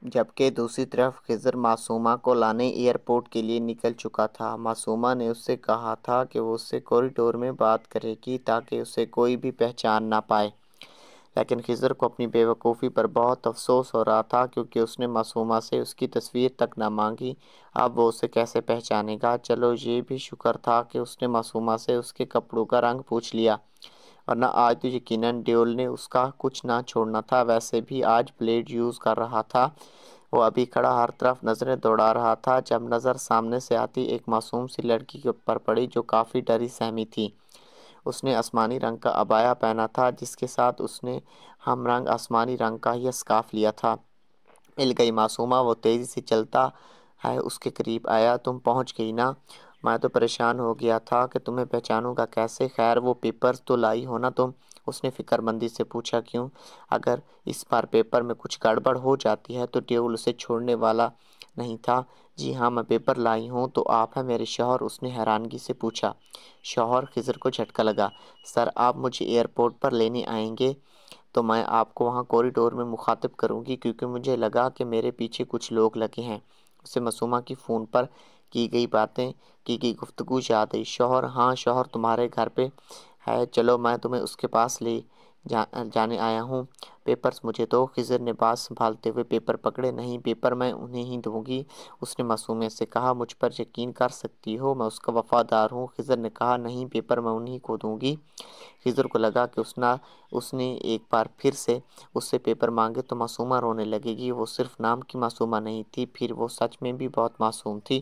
جبکہ دوسری طرف خضر معصومہ کو لانے ایئرپورٹ کے لیے نکل چکا تھا۔ معصومہ نے اس سے کہا تھا کہ وہ اس سے کوریڈور میں بات کرے گی تاکہ اسے کوئی بھی پہچان نہ پائے، لیکن خضر کو اپنی بے وقوفی پر بہت افسوس ہو رہا تھا کیونکہ اس نے معصومہ سے اس کی تصویر تک نہ مانگی۔ اب وہ اسے کیسے پہچانے گا؟ چلو یہ بھی شکر تھا کہ اس نے معصومہ سے اس کے کپڑوں کا رنگ پوچھ لیا، ورنہ آج تو یقیناً ڈیول نے اس کا کچھ نہ چھوڑنا تھا۔ ویسے بھی آج بلیڈ یوز کر رہا تھا۔ وہ ابھی کھڑا ہر طرف نظریں دوڑا رہا تھا جب نظر سامنے سے آتی ایک معصوم سی لڑکی پر پڑی جو کافی ڈری سہمی تھی۔ اس نے آسمانی رنگ کا عبایا پہنا تھا جس کے ساتھ اس نے ہم رنگ آسمانی رنگ کا ہی اسکارف لیا تھا۔ مل گئی معصومہ، وہ تیزی سے چلتا ہے اس کے قریب آیا۔ تم پہنچ گئی نا؟ میں تو پریشان ہو گیا تھا کہ تمہیں پہچانوں گا کیسے۔ خیر وہ پیپرز تو لائی ہو نا تم؟ اس نے فکر مندی سے پوچھا۔ کیوں؟ اگر اس بار پیپر میں کچھ گڑبڑ ہو جاتی ہے تو ڈیول اسے چھوڑنے والا نہیں تھا۔ جی ہاں میں پیپر لائی ہوں۔ تو آپ ہیں میرے شوہر؟ اس نے حیرانگی سے پوچھا۔ شوہر؟ خضر کو جھٹکا لگا۔ سر آپ مجھے ایئرپورٹ پر لینے آئیں گے تو میں آپ کو وہاں کوریڈور میں مخاطب کروں گی کیونکہ مجھے لگا کہ میرے پیچھے کچھ لوگ لگے ہیں۔ اسے معصومہ کی فون پر کی گئی گفتگو یاد آئی۔ شوہر؟ ہاں شوہر تمہارے گھر پہ ہے، چلو میں تمہیں اس کے پاس لے جانے آیا ہوں۔ پیپرز مجھے دو۔ خضر نے بات سنبھالتے ہوئے پیپر پکڑے۔ نہیں پیپر میں انہیں ہی دوں گی، اس نے معصومیت سے کہا۔ مجھ پر یقین کر سکتی ہو، میں اس کا وفادار ہوں۔ خضر نے کہا۔ نہیں پیپر میں انہیں کو دوں گی۔ خضر کو لگا کہ اس نے ایک بار پھر سے اس سے پیپر مانگے تو معصومہ رونے لگے گی۔ وہ صرف نام کی معصومہ نہیں تھی، پھر وہ سچ میں بھی بہت معصوم تھی۔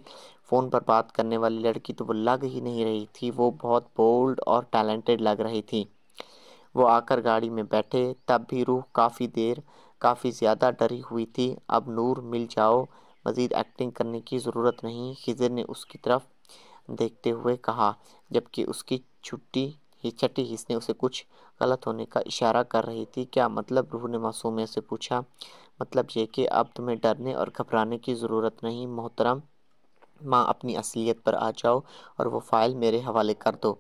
فون پر بات کرنے والی لڑکی تو وہ لگ ہی نہیں رہی تھی، وہ بہت بولڈ اور ٹیلنٹڈ لگ رہی تھی۔ وہ آ کر گاڑی میں بیٹھے، تب بھی روح کافی زیادہ ڈری ہوئی تھی۔ اب نور مل جاؤ، مزید ایکٹنگ کرنے کی ضرورت نہیں، خضر نے اس کی طرف دیکھتے ہوئے کہا، جبکہ اس کی چھٹی حص نے اسے کچھ غلط ہونے کا اشارہ کر رہی تھی۔ کیا مطلب؟ روح نے معصومیت سے پوچھا۔ مطلب یہ کہ اب تمہیں ڈرنے اور گھبرانے کی ضرورت نہیں محترم ماں، اپنی اصلیت پر آ جاؤ اور وہ فائل میرے حوالے کر دو۔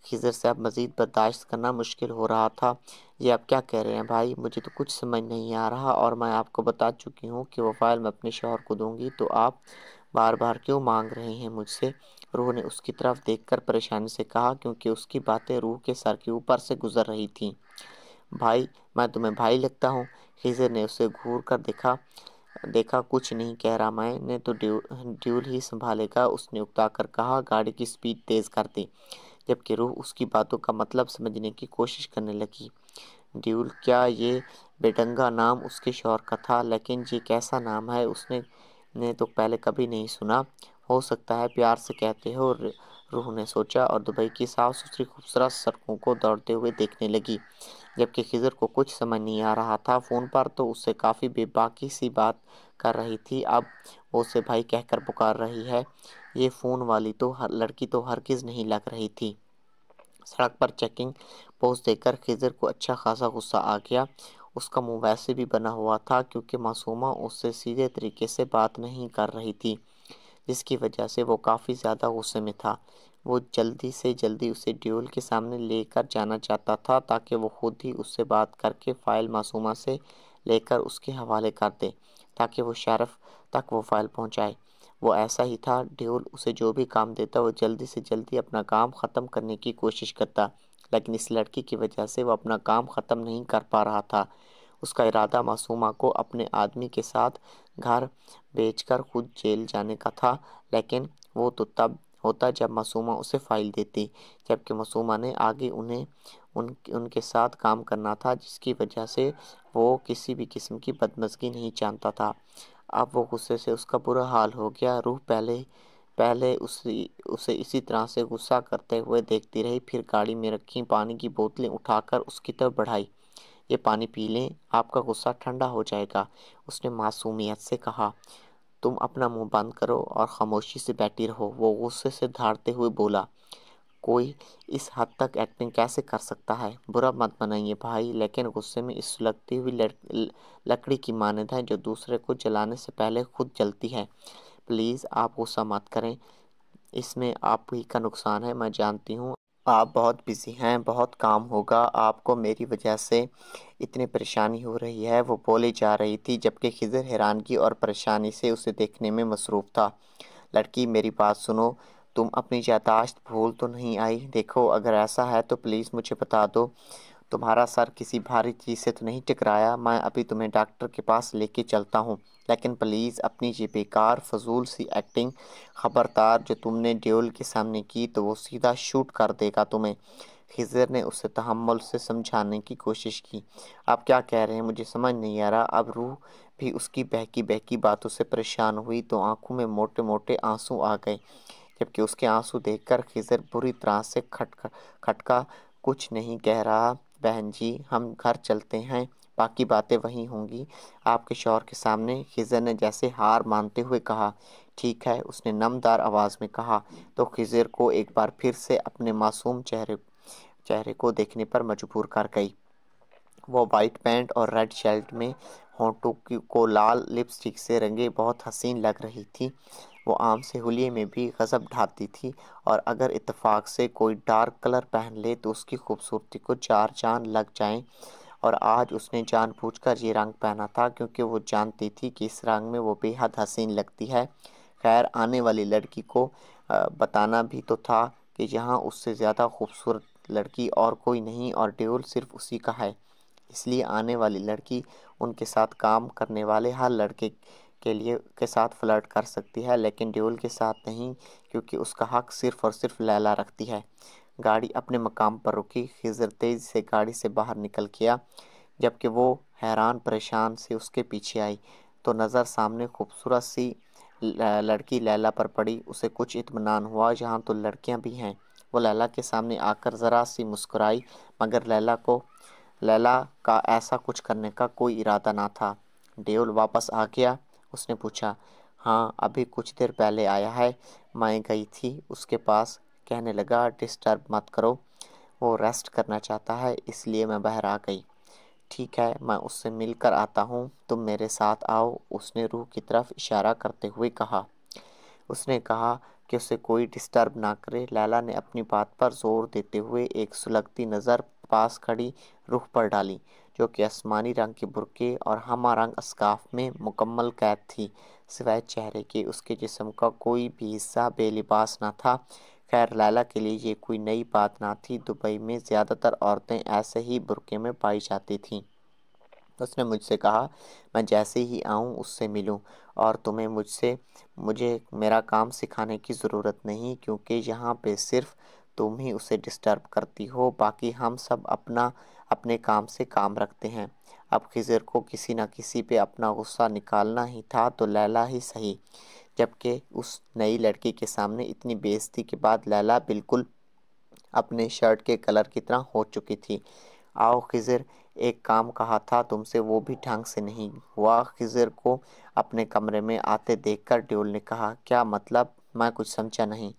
خضر سے اب مزید برداشت کرنا مشکل ہو رہا تھا۔ یہ آپ کیا کہہ رہے ہیں بھائی؟ مجھے تو کچھ سمجھ نہیں آ رہا، اور میں آپ کو بتا چکی ہوں کہ وہ فائل میں اپنے شوہر کو دوں گی، تو آپ بار بار کیوں مانگ رہے ہیں مجھ سے؟ روح نے اس کی طرف دیکھ کر پریشانی سے کہا، کیونکہ اس کی باتیں روح کے سر کے اوپر سے گزر رہی تھیں۔ بھائی؟ میں تمہیں بھائی لگتا ہوں؟ خضر نے اسے گھور کر دیکھا۔ کچھ نہیں کہہ رہا، میں نے تو ڈیول ہی سنبھالے گا، اس نے اکتا کر کہا۔ گاڑی کی سپیڈ تیز کر دی، جبکہ روح اس کی باتوں کا مطلب سمجھنے کی کوشش کرنے لگی۔ ڈیول؟ کیا یہ بے ڈنگا نام اس کے شوہر کا تھا؟ لیکن یہ کیسا نام ہے؟ اس نے تو پہلے کبھی نہیں سنا۔ ہو سکتا ہے پیار سے کہتے ہو، روح نے سوچا، اور دبئی کی صاف ستھری خوبصورت سڑکوں کو دوڑتے ہوئے دیکھنے لگی، جبکہ خضر کو کچھ سمجھ نہیں آ رہا تھا۔ فون پر تو اس سے کافی بے باکی سی بات کر رہی تھی، اب وہ اسے بھائی کہہ کر پکار رہی ہے۔ یہ فون والی لڑکی تو ہرگز نہیں لگ رہی تھی۔ سڑک پر چیکنگ پوسٹ دیکھ کر خضر کو اچھا خاصا غصہ آ گیا۔ اس کا منہ ویسے بھی بنا ہوا تھا کیونکہ معصومہ اس سے سیدھے طریقے سے بات نہیں کر رہی تھی، جس کی وجہ سے وہ کافی زیادہ غصے میں تھا۔ وہ جلدی سے جلدی اسے ڈیول کے سامنے لے کر جانا چاہتا تھا تاکہ وہ خود ہی اس سے بات کر کے فائل معصومہ سے لے کر اس کے حوالے کر دے تاکہ وہ شرف تک وہ فائل پہنچائے۔ وہ ایسا ہی تھا، ڈیول اسے جو بھی کام دیتا وہ جلدی سے جلدی اپنا کام ختم کرنے کی کوشش کرتا، لیکن اس لڑکی کی وجہ سے وہ اپنا کام ختم نہیں کر پا رہا تھا۔ اس کا ارادہ معصومہ کو اپنے آدمی کے ساتھ گھر بھیج کر خود جیل جانے کا تھا، لیکن وہ تو تب ہوتا جب معصومہ اسے فائل دیتی، جبکہ معصومہ نے آگے ان کے ساتھ کام کرنا تھا، جس کی وجہ سے وہ کسی بھی قسم کی بدمزگی نہیں چاہتا تھا۔ اب وہ غصے سے اس کا برا حال ہو گیا۔ روح پہلے اسے اسی طرح سے غصہ کرتے ہوئے دیکھتی رہی، پھر گاڑی میں رکھی پانی کی بوتلیں اٹھا کر اس کی طرف بڑھائی۔ یہ پانی پی لیں، آپ کا غصہ ٹھنڈا ہو جائے گا، اس نے معصومیت سے کہا۔ تم اپنا منہ بند کرو اور خاموشی سے بیٹھی رہو، وہ غصے سے دھاڑتے ہوئے بولا۔ کوئی اس حد تک ایکٹنگ کیسے کر سکتا ہے؟ برا مت منائیے بھائی، لیکن غصے میں اس سلگتی ہوئی لکڑی کی مانند ہے جو دوسرے کو جلانے سے پہلے خود جلتی ہے۔ پلیز آپ غصہ مت کریں، اس میں آپ ہی کا نقصان ہے، میں جانتی ہوں آپ بہت بزی ہیں، بہت کام ہوگا، آپ کو میری وجہ سے اتنی پریشانی ہو رہی ہے، وہ بولے جا رہی تھی جبکہ خضر حیرانگی اور پریشانی سے اسے دیکھنے میں مصروف تھا۔ لڑکی میری بات سنو، تم اپنی یادداشت بھول تو نہیں آئی؟ دیکھو اگر ایسا ہے تو پلیز مجھے بتا دو، تمہارا سر کسی بھاری چیز سے تو نہیں ٹکرایا؟ میں ابھی تمہیں ڈاکٹر کے پاس لے کے چلتا ہوں، لیکن پلیز اپنی یہ بیکار فضول سی ایکٹنگ خبردار، جو تم نے ڈیول کے سامنے کی تو وہ سیدھا شوٹ کر دے گا تمہیں۔ خضر نے اسے تحمل سے سمجھانے کی کوشش کی۔ آپ کیا کہہ رہے ہیں؟ مجھے سمجھ نہیں آ رہا۔ اب روح بھی اس کی بہکی بہکی باتوں سے پریشان ہوئی تو آنکھوں میں موٹے موٹے آنسو آ گئے، جبکہ اس کے آنسو دیکھ کر خضر بری طرح سے کھٹکا کچھ نہیں کہہ رہا۔ بہن جی ہم گھر چلتے ہیں، باقی باتیں وہیں ہوں گی آپ کے شوہر کے سامنے، خضر نے جیسے ہار مانتے ہوئے کہا۔ ٹھیک ہے، اس نے نمدار آواز میں کہا، تو خضر کو ایک بار پھر سے اپنے معصوم چہرے کو دیکھنے پر مجبور کر گئی۔ وہ وائٹ پینٹ اور ریڈ شرٹ میں ہونٹوں کو لال لپسٹک سے رنگے بہت حسین لگ رہی تھی۔ وہ عام سے حلیے میں بھی غضب ڈھاتی تھی، اور اگر اتفاق سے کوئی ڈارک کلر پہن لے تو اس کی خوبصورتی کو چار چاند لگ جائیں، اور آج اس نے جان بوجھ کر یہ رنگ پہنا تھا کیونکہ وہ جانتی تھی کہ اس رنگ میں وہ بے حد حسین لگتی ہے۔ خیر آنے والی لڑکی کو بتانا بھی تو تھا کہ یہاں اس سے زیادہ خوبصورت لڑکی اور کوئی نہیں، اور ڈیول صرف اسی کا ہے، اس لیے آنے والی لڑکی ان کے ساتھ کام کرنے والے ہر لڑکے کے ساتھ فلرٹ کر سکتی ہے، لیکن ڈیول کے ساتھ نہیں، کیونکہ اس کا حق صرف اور صرف لیلا رکھتی ہے۔ گاڑی اپنے مقام پر رکی، خضر تیزی سے گاڑی سے باہر نکل گیا، جبکہ وہ حیران پریشان سے اس کے پیچھے آئی تو نظر سامنے خوبصورت سی لڑکی لیلا پر پڑی۔ اسے کچھ اطمینان ہوا، یہاں تو لڑکیاں بھی ہیں۔ وہ لیلا کے سامنے آ کر ذرا سی مسکرائی، مگر لیلا کا ایسا کچھ کرنے کا کوئی ارادہ نہ تھا۔ ڈیول واپس آ گیا؟ اس نے پوچھا۔ ہاں ابھی کچھ دیر پہلے آیا ہے، میں گئی تھی اس کے پاس، کہنے لگا ڈسٹرب مت کرو، وہ ریسٹ کرنا چاہتا ہے، اس لیے میں باہر آ گئی۔ ٹھیک ہے میں اس سے مل کر آتا ہوں، تم میرے ساتھ آؤ، اس نے روح کی طرف اشارہ کرتے ہوئے کہا۔ اس نے کہا کہ اسے کوئی ڈسٹرب نہ کرے۔ لیلا نے اپنی بات پر زور دیتے ہوئے ایک سلگتی نظر پاس کھڑی روح پر ڈالی، جو کہ آسمانی رنگ کے برقعے اور ہمہ رنگ اسکارف میں مکمل قید تھی، سوائے چہرے کے اس کے جسم کا کوئی بھی حصہ بے لباس نہ تھا۔ خیر لیلا کے لیے یہ کوئی نئی بات نہ تھی، دبئی میں زیادہ تر عورتیں ایسے ہی برقعے میں پائی جاتی تھیں۔ اس نے مجھ سے کہا میں جیسے ہی آؤں اس سے ملوں، اور تمہیں مجھے میرا کام سکھانے کی ضرورت نہیں، کیونکہ یہاں پہ صرف تم ہی اسے ڈسٹرب کرتی ہو، باقی ہم سب اپنے کام سے کام رکھتے ہیں۔ اب خضر کو کسی نہ کسی پہ اپنا غصہ نکالنا ہی تھا، تو لیلا ہی صحیح، جبکہ اس نئی لڑکی کے سامنے اتنی بے عزتی کے بعد لیلا بالکل اپنے شرٹ کے کلر کی طرح ہو چکی تھی۔ آؤ خضر، ایک کام کہا تھا تم سے وہ بھی ڈھنگ سے نہیں ہوا، خضر کو اپنے کمرے میں آتے دیکھ کر ڈیول نے کہا۔ کیا مطلب؟ میں کچھ سمجھا نہیں۔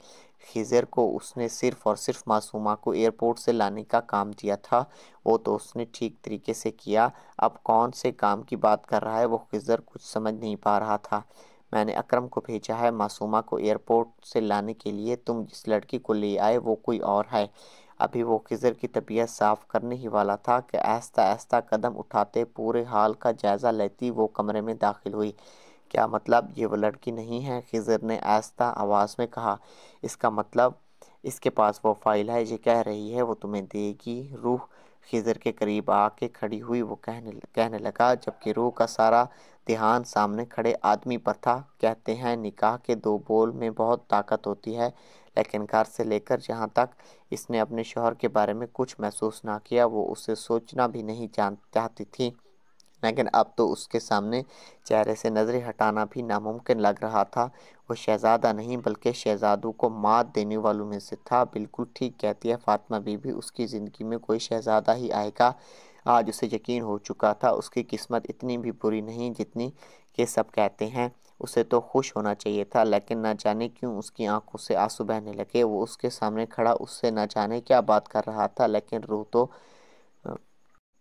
خضر کو اس نے صرف اور صرف معصومہ کو ایئرپورٹ سے لانے کا کام دیا تھا، وہ تو اس نے ٹھیک طریقے سے کیا، اب کون سے کام کی بات کر رہا ہے وہ خضر کچھ سمجھ نہیں پا رہا تھا۔ میں نے اکرم کو بھیجا ہے معصومہ کو ایئرپورٹ سے لانے کے لیے، تم جس لڑکی کو لے آئے وہ کوئی اور ہے۔ ابھی وہ خضر کی طبیعت صاف کرنے ہی والا تھا کہ آہستہ آہستہ قدم اٹھاتے پورے حال کا جائزہ لیتی وہ کمرے میں داخل ہوئی۔ کیا مطلب یہ وہ لڑکی نہیں ہے؟ خضر نے آہستہ آواز میں کہا۔ اس کا مطلب اس کے پاس وہ فائل ہے، یہ کہہ رہی ہے وہ تمہیں دے گی۔ روح خضر کے قریب آ کے کھڑی ہوئی، وہ کہنے لگا جبکہ روح کا سارا دھیان سامنے کھڑے آدمی پر تھا۔ کہتے ہیں نکاح کے دو بول میں بہت طاقت ہوتی ہے، لیکن گھر سے لے کر جہاں تک اس نے اپنے شوہر کے بارے میں کچھ محسوس نہ کیا، وہ اسے سوچنا بھی نہیں چاہتی تھی، لیکن اب تو اس کے سامنے چہرے سے نظریں ہٹانا بھی ناممکن لگ رہا تھا۔ وہ شہزادہ نہیں بلکہ شہزادوں کو مات دینے والوں میں سے تھا۔ بالکل ٹھیک کہتی ہے فاطمہ بی بی، اس کی زندگی میں کوئی شہزادہ ہی آئے گا۔ آج اسے یقین ہو چکا تھا اس کی قسمت اتنی بھی بری نہیں جتنی کہ سب کہتے ہیں۔ اسے تو خوش ہونا چاہیے تھا، لیکن نہ جانے کیوں اس کی آنکھوں سے آنسو بہنے لگے۔ وہ اس کے سامنے کھڑا اس سے نہ جانے کیا بات کر رہا تھا، لیکن روح تو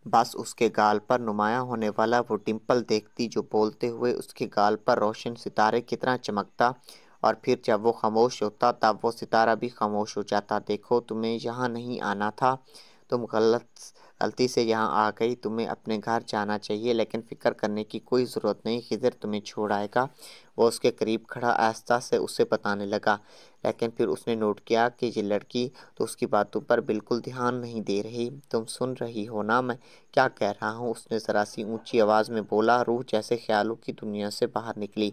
بس اس کے گال پر نمایاں ہونے والا وہ ڈمپل دیکھتی جو بولتے ہوئے اس کے گال پر روشن ستارے کی طرح چمکتا، اور پھر جب وہ خاموش ہوتا تب وہ ستارہ بھی خاموش ہو جاتا۔ دیکھو تمہیں یہاں نہیں آنا تھا، تم غلطی سے یہاں آ گئی، تمہیں اپنے گھر جانا چاہیے، لیکن فکر کرنے کی کوئی ضرورت نہیں، خضر تمہیں چھوڑ آئے گا۔ وہ اس کے قریب کھڑا آہستہ سے اسے بتانے لگا، لیکن پھر اس نے نوٹ کیا کہ یہ لڑکی تو اس کی باتوں پر بالکل دھیان نہیں دے رہی۔ تم سن رہی ہو نا میں کیا کہہ رہا ہوں؟ اس نے ذرا سی اونچی آواز میں بولا۔ روح جیسے خیالوں کی دنیا سے باہر نکلی۔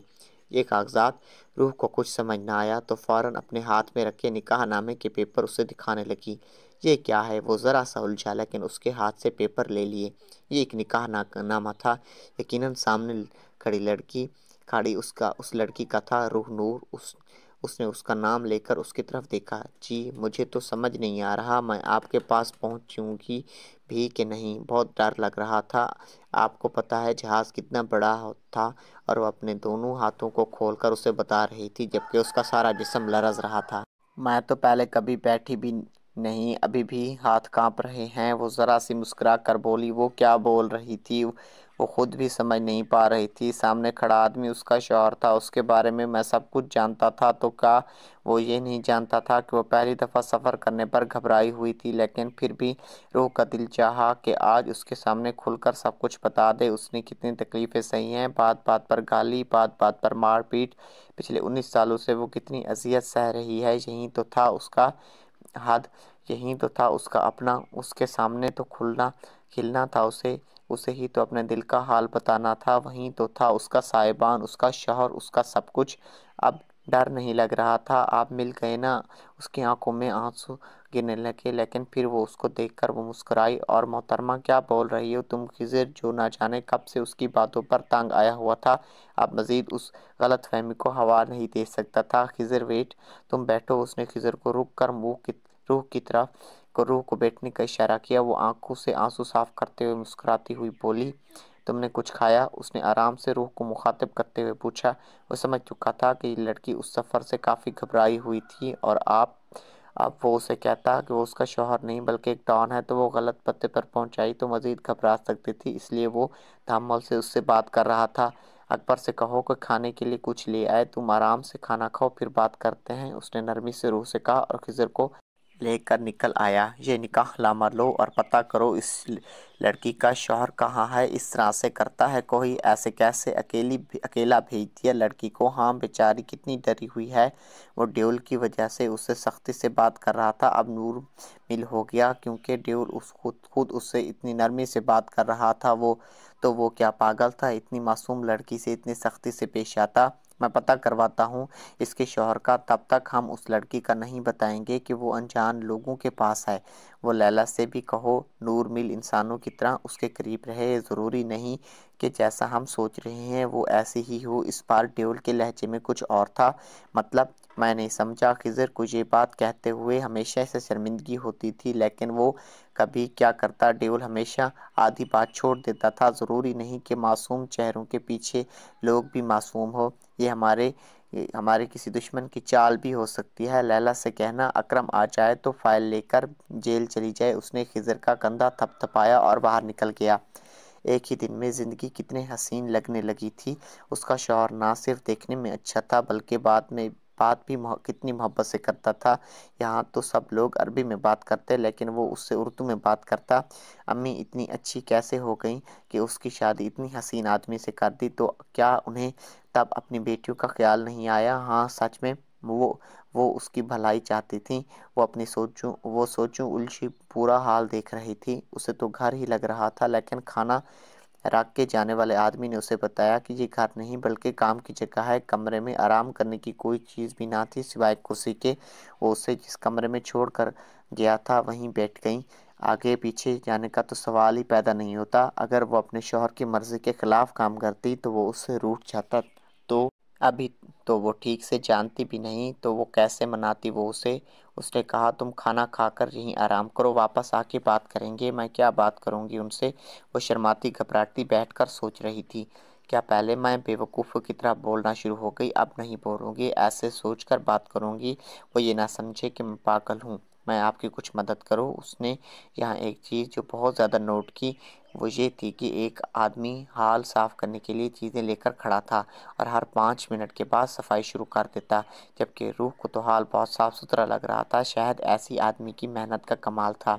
یہ کاغذات۔ روح کو کچھ سمجھ نہ آیا تو فوراً اپنے ہاتھ میں رکھے نکاح نامے کے پیپر اسے دکھانے لگی۔ یہ کیا ہے؟ وہ ذرا سا الجھا، لیکن اس کے ہاتھ سے پیپر لے لیے۔ یہ ایک نکاح نامہ تھا، یقیناً سامنے کھڑی اس لڑکی کا تھا، روح نور۔ اس نے اس کا نام لے کر اس کی طرف دیکھا۔ جی مجھے تو سمجھ نہیں آ رہا میں آپ کے پاس پہنچوں گی بھی کہ نہیں، بہت ڈر لگ رہا تھا۔ آپ کو پتہ ہے جہاز کتنا بڑا تھا؟ اور وہ اپنے دونوں ہاتھوں کو کھول کر اسے بتا رہی تھی، جبکہ اس کا سارا جسم لرز رہا تھا۔ میں تو پہلے کبھی بیٹھی بھی نہیں، ابھی بھی ہاتھ کانپ رہے ہیں۔ وہ ذرا سی مسکرا کر بولی۔ وہ کیا بول رہی تھی وہ خود بھی سمجھ نہیں پا رہی تھی۔ سامنے کھڑا آدمی اس کا شوہر تھا، اس کے بارے میں سب کچھ جانتا تھا، تو کیا وہ یہ نہیں جانتا تھا کہ وہ پہلی دفعہ سفر کرنے پر گھبرائی ہوئی تھی؟ لیکن پھر بھی روح کا دل چاہا کہ آج اس کے سامنے کھل کر سب کچھ بتا دے۔ اس نے کتنی تکلیفیں سہی ہیں، بات بات پر گالی، بات بات پر مار پیٹ، پچھلے 19 سالوں سے وہ کتنی اذیت سہ رہی ہے۔ یہی تو تھا اس کا حد، یہی تو تھا اس کا اپنا، اس کے سامنے تو کھلنا تھا، اسے ہی تو اپنے دل کا حال بتانا تھا۔ وہیں تو تھا اس کا صاحبان، اس کا شوہر، اس کا سب کچھ۔ اب ڈر نہیں لگ رہا تھا۔ آپ مل گئے نا؟ اس کی آنکھوں میں آنسو گرنے لگے، لیکن پھر وہ اس کو دیکھ کر وہ مسکرائی۔ اور محترمہ کیا بول رہی ہو تم؟ خضر جو نہ جانے کب سے اس کی باتوں پر تنگ آیا ہوا تھا، اب مزید اس غلط فہمی کو ہوا نہیں دے سکتا تھا۔ خضر ویٹ، تم بیٹھو۔ اس نے خضر کو رک کر روح کو بیٹھنے کا اشارہ کیا۔ وہ آنکھوں سے آنسو صاف کرتے ہوئے مسکراتی ہوئی بولی، تم نے کچھ کھایا؟ اس نے آرام سے روح کو مخاطب کرتے ہوئے پوچھا۔ وہ سمجھ چکا تھا کہ یہ لڑکی اس سفر سے کافی گھبرائی ہوئی تھی، اور اب وہ اسے کہتا کہ وہ اس کا شوہر نہیں بلکہ ایک ڈان ہے تو وہ غلط پتے پر پہنچائی تو مزید گھبرا سکتی تھی، اس لیے وہ تحمل سے اس سے بات کر رہا تھا۔ اکبر سے کہو کہ کھانے کے لیے کچھ لے آئے، تم آرام سے کھانا کھاؤ پھر بات کرتے ہیں، اس نے نرمی سے روح سے کہا، اور خضر کو لے کر نکل آیا۔ یہ نکاح نامہ لو اور پتہ کرو اس لڑکی کا شوہر کہاں ہے، اس طرح سے کرتا ہے کوئی؟ ایسے کیسے اکیلا بھیج دیا لڑکی کو؟ ہاں بیچاری کتنی ڈری ہوئی ہے۔ وہ ڈیول کی وجہ سے اس سے سختی سے بات کر رہا تھا، اب نور مل ہو گیا کیونکہ ڈیول خود اس سے اتنی نرمی سے بات کر رہا تھا۔ وہ کیا پاگل تھا؟ اتنی معصوم لڑکی سے اتنی سختی سے پیش آتا؟ میں پتہ کرواتا ہوں اس کے شوہر کا، تب تک ہم اس لڑکی کا نہیں بتائیں گے کہ وہ انجان لوگوں کے پاس ہے۔ وہ لیلی سے بھی کہو نور مل انسانوں کی طرح اس کے قریب رہے، ضروری نہیں کہ جیسا ہم سوچ رہے ہیں وہ ایسی ہی ہو۔ اس بار ڈیول کے لہجے میں کچھ اور تھا۔ مطلب؟ میں نہیں سمجھا۔ خضر کو یہ بات کہتے ہوئے ہمیشہ سے شرمندگی ہوتی تھی، لیکن وہ کبھی کیا کرتا، ڈیول ہمیشہ آدھی بات چھوڑ دیتا تھا۔ ضروری نہیں کہ معصوم چہروں کے پیچھے لوگ بھی معصوم ہو، یہ ہمارے کسی دشمن کی چال بھی ہو سکتی ہے۔ لیلی سے کہنا اکرم آ جائے تو فائل لے کر جیل چلی جائے۔ اس نے خضر کا کندھا تھپ تھپایا اور باہر نکل گیا۔ ایک ہی دن میں زندگی کتنی حسین لگنے لگی تھی۔ اس کا شوہر نہ صرف دیکھنے میں اچھا تھا بلکہ بات بھی کتنی محبت سے کرتا تھا۔ یہاں تو سب لوگ عربی میں بات کرتے لیکن وہ اس سے اردو میں بات کرتا۔ امی اتنی اچھی کیسے ہو گئیں کہ اس کی شادی اتنی حسین آدمی سے کر دی؟ تو کیا انہیں تب اپنی بیٹیوں کا خیال نہیں آیا؟ ہاں سچ میں وہ اس کی بھلائی چاہتی تھیں۔ وہ سوچوں الجھی پورا حال دیکھ رہی تھی۔ اسے تو گھر ہی لگ رہا تھا، لیکن کھانا رکھ کے جانے والے آدمی نے اسے بتایا کہ یہ گھر نہیں بلکہ کام کی جگہ ہے۔ کمرے میں آرام کرنے کی کوئی چیز بھی نہ تھی سوائے کرسی کے۔ وہ اسے جس کمرے میں چھوڑ کر گیا تھا وہیں بیٹھ گئیں۔ آگے پیچھے جانے کا تو سوال ہی پیدا نہیں ہوتا۔ اگر وہ اپنے شوہر کی مرضی کے خلاف کام کرتی تو وہ اس سے روٹھ جاتا، تو ابھی تو وہ ٹھیک سے جانتی بھی نہیں، تو وہ کیسے مناتی وہ اسے؟ اس نے کہا تم کھانا کھا کر یہیں آرام کرو، واپس آ کے بات کریں گے۔ میں کیا بات کروں گی ان سے؟ وہ شرماتی گھبراتی بیٹھ کر سوچ رہی تھی۔ کیا پہلے میں بے وقوفوں کی طرح بولنا شروع ہو گئی؟ اب نہیں بولوں گی، ایسے سوچ کر بات کروں گی وہ یہ نہ سمجھے کہ میں پاگل ہوں۔ میں آپ کی کچھ مدد کروں۔ اس نے یہاں ایک چیز جو بہت زیادہ نوٹ کی وہ یہ تھی کہ ایک آدمی ہال صاف کرنے کے لیے چیزیں لے کر کھڑا تھا اور ہر 5 منٹ کے بعد صفائی شروع کر دیتا، جبکہ روح کو تو حال بہت صاف ستھرا لگ رہا تھا۔ شاید ایسی آدمی کی محنت کا کمال تھا۔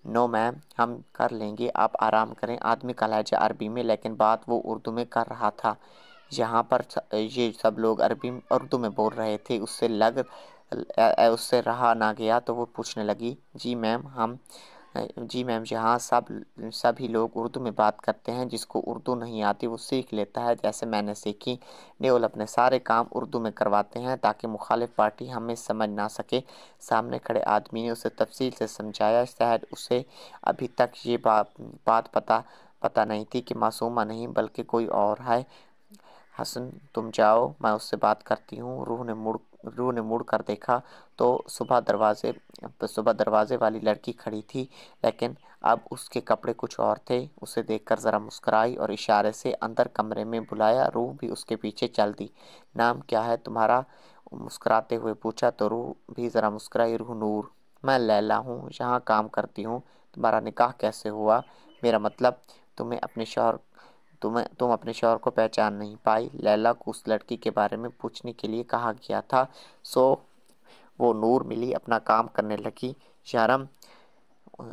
نو میم، ہم کر لیں گے، آپ آرام کریں۔ آدمی کا لہجہ عربی میں، لیکن بات وہ اردو میں کر رہا تھا۔ یہاں پر یہ سب لوگ اردو میں بول رہے تھے۔ اس سے رہا نہ گیا تو وہ پوچھنے لگی، جی میم، یہاں سبھی لوگ اردو میں بات کرتے ہیں، جس کو اردو نہیں آتی وہ سیکھ لیتا ہے، جیسے میں نے سیکھی۔ نیول اپنے سارے کام اردو میں کرواتے ہیں تاکہ مخالف پارٹی ہمیں سمجھ نہ سکے۔ سامنے کھڑے آدمی نے اسے تفصیل سے سمجھایا۔ شاید اسے ابھی تک یہ بات پتہ نہیں تھی کہ معصومہ نہیں بلکہ کوئی اور ہے۔ حسن، تم جاؤ، میں اس سے بات کرتی ہوں۔ روح نے مڑ کر دیکھا تو صبح دروازے والی لڑکی کھڑی تھی، لیکن اب اس کے کپڑے کچھ اور تھے۔ اسے دیکھ کر ذرا مسکرائی اور اشارے سے اندر کمرے میں بلایا۔ روح بھی اس کے پیچھے چل دی۔ نام کیا ہے تمہارا؟ مسکراتے ہوئے پوچھا تو روح بھی ذرا مسکرائی۔ روح نور، میں لیلا ہوں، یہاں کام کرتی ہوں۔ تمہارا نکاح کیسے ہوا؟ میرا مطلب تم اپنے شوہر کو پہچان نہیں پائی؟ لیلا کو اس لڑکی کے بارے میں پوچھنے کے لیے کہا گیا تھا، سو وہ نور ملی اپنا کام کرنے لگی۔ یارم،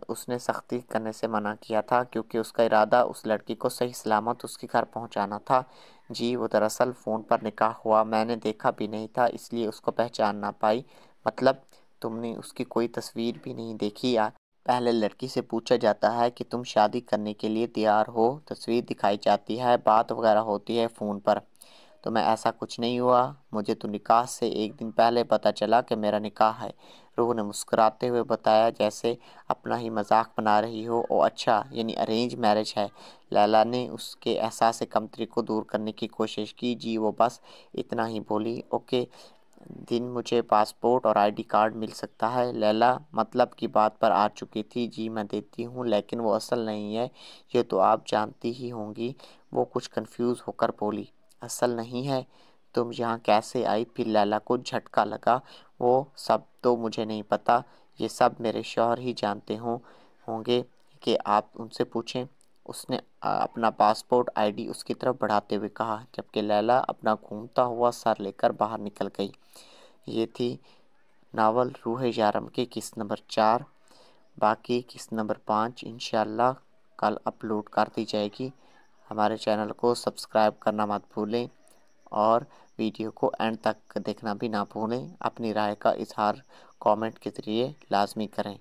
اس نے سختی کرنے سے منع کیا تھا کیونکہ اس کا ارادہ اس لڑکی کو صحیح سلامت اس کے گھر پہنچانا تھا۔ جی، وہ دراصل فون پر نکاح ہوا، میں نے دیکھا بھی نہیں تھا، اس لیے اس کو پہچان نہ پائی۔ مطلب تم نے اس کی کوئی تصویر بھی نہیں دیکھی؟ پہلے لڑکی سے پوچھا جاتا ہے کہ تم شادی کرنے کے لیے تیار ہو، تصویر دکھائی جاتی ہے، بات وغیرہ ہوتی ہے فون پر۔ تو میں ایسا کچھ نہیں ہوا، مجھے تو نکاح سے ایک دن پہلے پتہ چلا کہ میرا نکاح ہے۔ روح نے مسکراتے ہوئے بتایا، جیسے اپنا ہی مذاق بنا رہی ہو۔ او اچھا، یعنی ارینج میرج ہے؟ لیلا نے اس کے احساس کمتری کو دور کرنے کی کوشش کی۔ جی، وہ بس اتنا ہی بولی۔ اوکے دن مجھے پاسپورٹ اور آئی ڈی کارڈ مل سکتا ہے؟ لیلا مطلب کی بات پر آ چکی تھی۔ جی میں دیتی ہوں، لیکن وہ اصل نہیں ہے، یہ تو آپ جانتی ہی ہوں گی۔ وہ کچھ کنفیوز ہو کر بولی، اصل نہیں ہے؟ تم یہاں کیسے آئی؟ پھر لیلا کو جھٹکا لگا، وہ سب تو مجھے نہیں پتا، یہ سب میرے شوہر ہی جانتے ہوں گے کہ آپ ان سے پوچھیں۔ اس نے اپنا پاسپورٹ آئی ڈی اس کی طرف بڑھاتے ہوئے کہا، جبکہ لیلا اپنا گھومتا ہوا سر لے کر باہر نکل گئی۔ یہ تھی ناول روح یارم کی قسط نمبر 4۔ باقی قسط نمبر 5 انشاءاللہ کل اپلوڈ کر دی جائے گی۔ ہمارے چینل کو سبسکرائب کرنا مت بھولیں اور ویڈیو کو اینڈ تک دیکھنا بھی نہ بھولیں۔ اپنی رائے کا اظہار کامنٹ کے ذریعے لازمی کریں۔